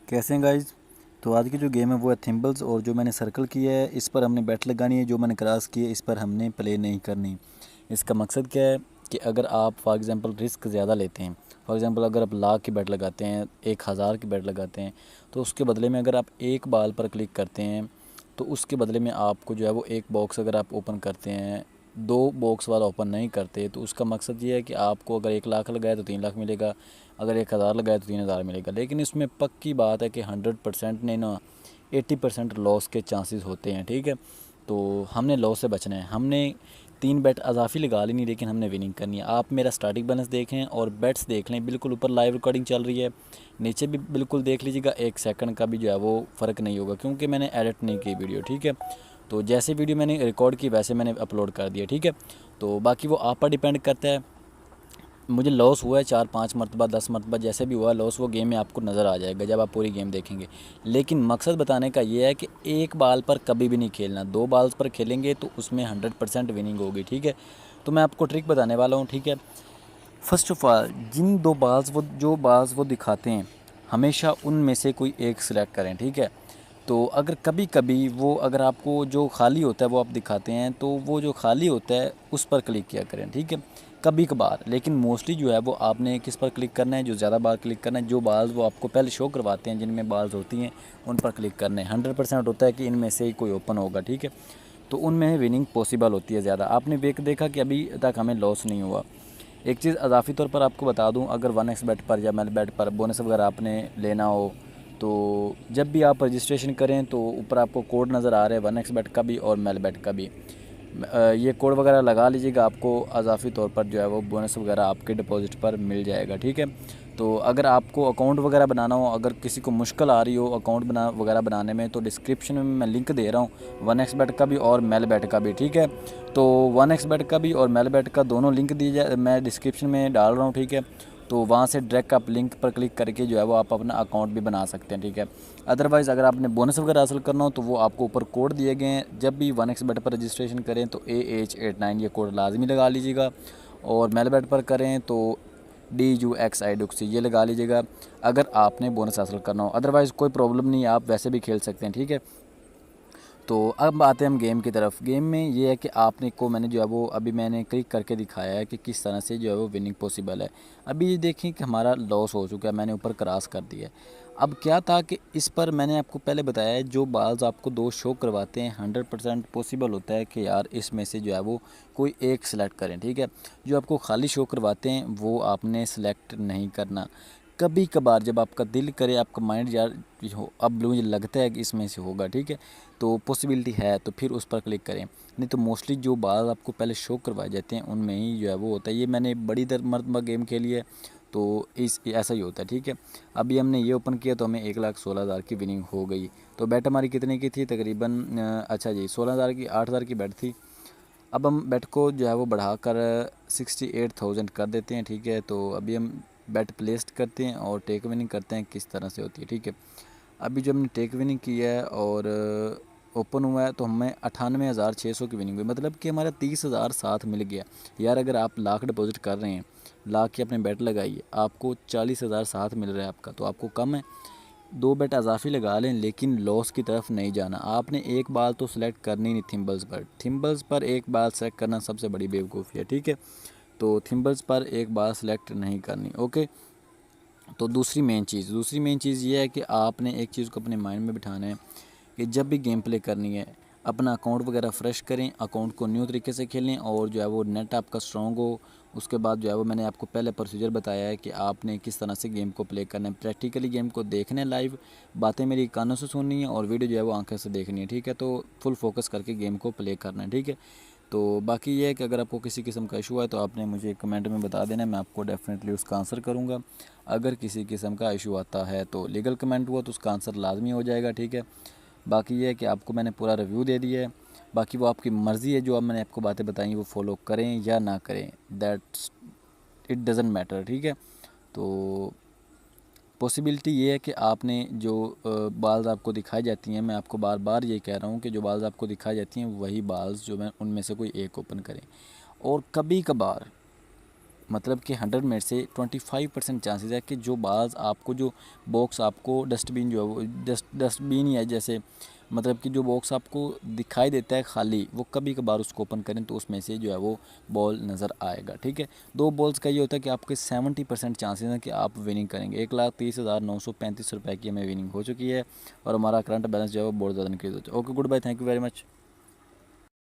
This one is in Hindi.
कैसे हैं गाइज। तो आज की जो गेम है वो है थिम्बल्स, और जो मैंने सर्कल किया है इस पर हमने बैट लगानी है, जो मैंने क्रॉस की है इस पर हमने प्ले नहीं करनी। इसका मकसद क्या है कि अगर आप फॉर एग्ज़ाम्पल रिस्क ज़्यादा लेते हैं, फॉर एग्ज़ाम्पल अगर आप लाख की बैट लगाते हैं, 1000 की बैट लगाते हैं, तो उसके बदले में अगर आप एक बाल पर क्लिक करते हैं तो उसके बदले में आपको जो है वो एक बॉक्स अगर आप ओपन करते हैं, दो बॉक्स वाला ओपन नहीं करते, तो उसका मकसद ये है कि आपको अगर 1 लाख लगाए तो 3 लाख मिलेगा, अगर 1000 लगाए तो 3000 मिलेगा। लेकिन इसमें पक्की बात है कि 100% नहीं ना, 80% लॉस के चांसेस होते हैं। ठीक है, तो हमने लॉस से बचना है। हमने 3 बैट अजाफी लगा लेनी, लेकिन हमने विनिंग करनी है। आप मेरा स्टार्टिंग बैलेंस देखें और बैट्स देख लें, बिल्कुल ऊपर लाइव रिकॉर्डिंग चल रही है, नीचे भी बिल्कुल देख लीजिएगा, 1 सेकंड का भी जो है वो फ़र्क नहीं होगा, क्योंकि मैंने एडिट नहीं की वीडियो। ठीक है, तो जैसे वीडियो मैंने रिकॉर्ड की वैसे मैंने अपलोड कर दिया। ठीक है, तो बाकी वो आप पर डिपेंड करता है। मुझे लॉस हुआ है 4-5 मरतबा, 10 मरतबा, जैसे भी हुआ लॉस, वो गेम में आपको नज़र आ जाएगा जब आप पूरी गेम देखेंगे। लेकिन मकसद बताने का ये है कि एक बाल पर कभी भी नहीं खेलना, 2 बाल्स पर खेलेंगे तो उसमें 100% विनिंग होगी। ठीक है, तो मैं आपको ट्रिक बताने वाला हूँ। ठीक है, फर्स्ट ऑफ ऑल जिन 2 बाल्स वो जो बाल्स वो दिखाते हैं, हमेशा उनमें से कोई एक सिलेक्ट करें। ठीक है, तो अगर कभी कभी वो अगर आपको जो खाली होता है वो आप दिखाते हैं, तो वो जो खाली होता है उस पर क्लिक किया करें। ठीक है, कभी कभार, लेकिन मोस्टली जो है वो आपने किस पर क्लिक करना है, जो ज़्यादा बार क्लिक करना है, जो बाल्स वो आपको पहले शो करवाते हैं जिनमें बाल्स होती हैं उन पर क्लिक करना है। 100% होता है कि इनमें से ही कोई ओपन होगा। ठीक है, तो उनमें विनिंग पॉसिबल होती है ज़्यादा। आपने देखा कि अभी तक हमें लॉस नहीं हुआ। एक चीज़ अज़ाफ़ी तौर पर आपको बता दूं, अगर 1x बेट पर या मेल बेट पर बोनस वगैरह आपने लेना हो, तो जब भी आप रजिस्ट्रेशन करें तो ऊपर आपको कोड नज़र आ रहा है 1x बेट का भी और मेल बेट का भी। ये कोड वगैरह लगा लीजिएगा, आपको अज़ाफ़ी तौर पर जो है वो बोनस वगैरह आपके डिपॉज़िट पर मिल जाएगा। ठीक है, तो अगर आपको अकाउंट वगैरह बनाना हो, अगर किसी को मुश्किल आ रही हो अकाउंट वगैरह बनाने में, तो डिस्क्रिप्शन में मैं लिंक दे रहा हूँ 1x बेट का भी और मेल बेट का भी। ठीक है, तो 1x बेट का भी और मेल बेट का दोनों लिंक मैं डिस्क्रिप्शन में डाल रहा हूँ। ठीक है, तो वहाँ से डायरेक्ट आप लिंक पर क्लिक करके जो है वो आप अपना अकाउंट भी बना सकते हैं। ठीक है, अदरवाइज़ अगर आपने बोनस वगैरह हासिल करना हो तो वो आपको ऊपर कोड दिए गए हैं, जब भी 1x बेट पर रजिस्ट्रेशन करें तो AH89 ये कोड लाजमी लगा लीजिएगा, और मेल बेट पर करें तो DUXI ये लगा लीजिएगा अगर आपने बोनस हासिल करना हो। अदरवाइज़ कोई प्रॉब्लम नहीं है, आप वैसे भी खेल सकते हैं। ठीक है, तो अब आते हैं हम गेम की तरफ। गेम में ये है कि आपने को मैंने जो है वो अभी मैंने क्लिक करके दिखाया है कि किस तरह से जो है वो विनिंग पॉसिबल है। अभी ये देखें कि हमारा लॉस हो चुका है, मैंने ऊपर क्रॉस कर दिया है। अब क्या था कि इस पर मैंने आपको पहले बताया है, जो बाल्स आपको दो शो करवाते हैं 100% पॉसिबल होता है कि यार इसमें से जो है वो कोई एक सिलेक्ट करें। ठीक है, जो आपको खाली शो करवाते हैं वो आपने सेलेक्ट नहीं करना। कभी कभार जब आपका दिल करे, आपका माइंड यार हो अब मुझे लगता है कि इसमें से होगा, ठीक है, तो पॉसिबिलिटी है, तो फिर उस पर क्लिक करें। नहीं तो मोस्टली जो बाल आपको पहले शो करवाए जाते हैं उनमें ही जो है वो होता है। ये मैंने बड़ी दर मरतबा गेम खेली है, तो इस ऐसा ही होता है। ठीक है, अभी हमने ये ओपन किया तो हमें 1,16,000 की विनिंग हो गई। तो बैट हमारी कितने की थी तकरीबन, अच्छा जी 16,000 की, 8,000 की बैट थी। अब हम बैट को जो है वो बढ़ाकर 68,000 कर देते हैं। ठीक है, तो अभी हम बैट प्लेस्ड करते हैं और टेक विनिंग करते हैं किस तरह से होती है। ठीक है, अभी जो हमने टेक विनिंग की है और ओपन हुआ है तो हमें 98,600 की विनिंग हुई, मतलब कि हमारा 30,000 साथ मिल गया। यार अगर आप लाख डिपॉजिट कर रहे हैं, लाख की अपने बैट लगाइए, आपको 40,000 साथ मिल रहा है आपका, तो आपको कम है। 2 बेट अजाफी लगा लें, लेकिन लॉस की तरफ नहीं जाना। आपने एक बाल तो सिलेक्ट करनी नहीं थिम्बल्स पर एक बाल सेलेक्ट करना सबसे बड़ी बेवकूफ़ी है। ठीक है, तो थिम्बल्स पर एक बाल सेलेक्ट नहीं करनी। ओके, तो दूसरी मेन चीज़ ये है कि आपने एक चीज़ को अपने माइंड में बिठाना है कि जब भी गेम प्ले करनी है अपना अकाउंट वगैरह फ्रेश करें, अकाउंट को न्यू तरीके से खेलें, और जो है वो नेट आपका स्ट्रॉन्ग हो। उसके बाद जो है वो मैंने आपको पहले प्रोसीजर बताया है कि आपने किस तरह से गेम को प्ले करना है। प्रैक्टिकली गेम को देखना है लाइव, बातें मेरी कानों से सुननी है और वीडियो जो है वो आंखें से देखनी है। ठीक है, तो फुल फोकस करके गेम को प्ले करना है। ठीक है, तो बाकी ये है कि अगर आपको किसी किस्म का इशू है तो आपने मुझे कमेंट में बता देना है, मैं आपको डेफिनेटली उसका आंसर करूँगा। अगर किसी किस्म का इशू आता है तो लीगल कमेंट हुआ तो उसका आंसर लाजमी हो जाएगा। ठीक है, बाकी ये है कि आपको मैंने पूरा रिव्यू दे दिया है, बाकी वो आपकी मर्ज़ी है, जो अब मैंने आपको बातें बताई वो फॉलो करें या ना करें, दैट्स इट डज़न्ट मैटर। ठीक है, तो पॉसिबिलिटी ये है कि आपने जो बाल्स आपको दिखाई जाती हैं, मैं आपको बार बार ये कह रहा हूँ कि जो बाल्स आपको दिखाई जाती हैं वही बाल्स जो मैं उनमें से कोई एक ओपन करें। और कभी कभार मतलब कि 100 में से 25% चांसेस है कि जो बाज़ आपको जो बॉक्स आपको डस्टबिन जो है वो डस्टबिन ही है जैसे, मतलब कि जो बॉक्स आपको दिखाई देता है खाली, वो कभी कभार उसको ओपन करें तो उसमें से जो है वो बॉल नज़र आएगा। ठीक है, 2 बॉल्स का ये होता है कि आपके 70% चांसेस हैं कि आप विनिंग करेंगे। 1,30,935 रुपये की हमें विनिंग हो चुकी है और हमारा करंट बैलेंस जो है वो बहुत ज़्यादा इंक्रीज़ हो चुका है। Okay good bye, thank you very much.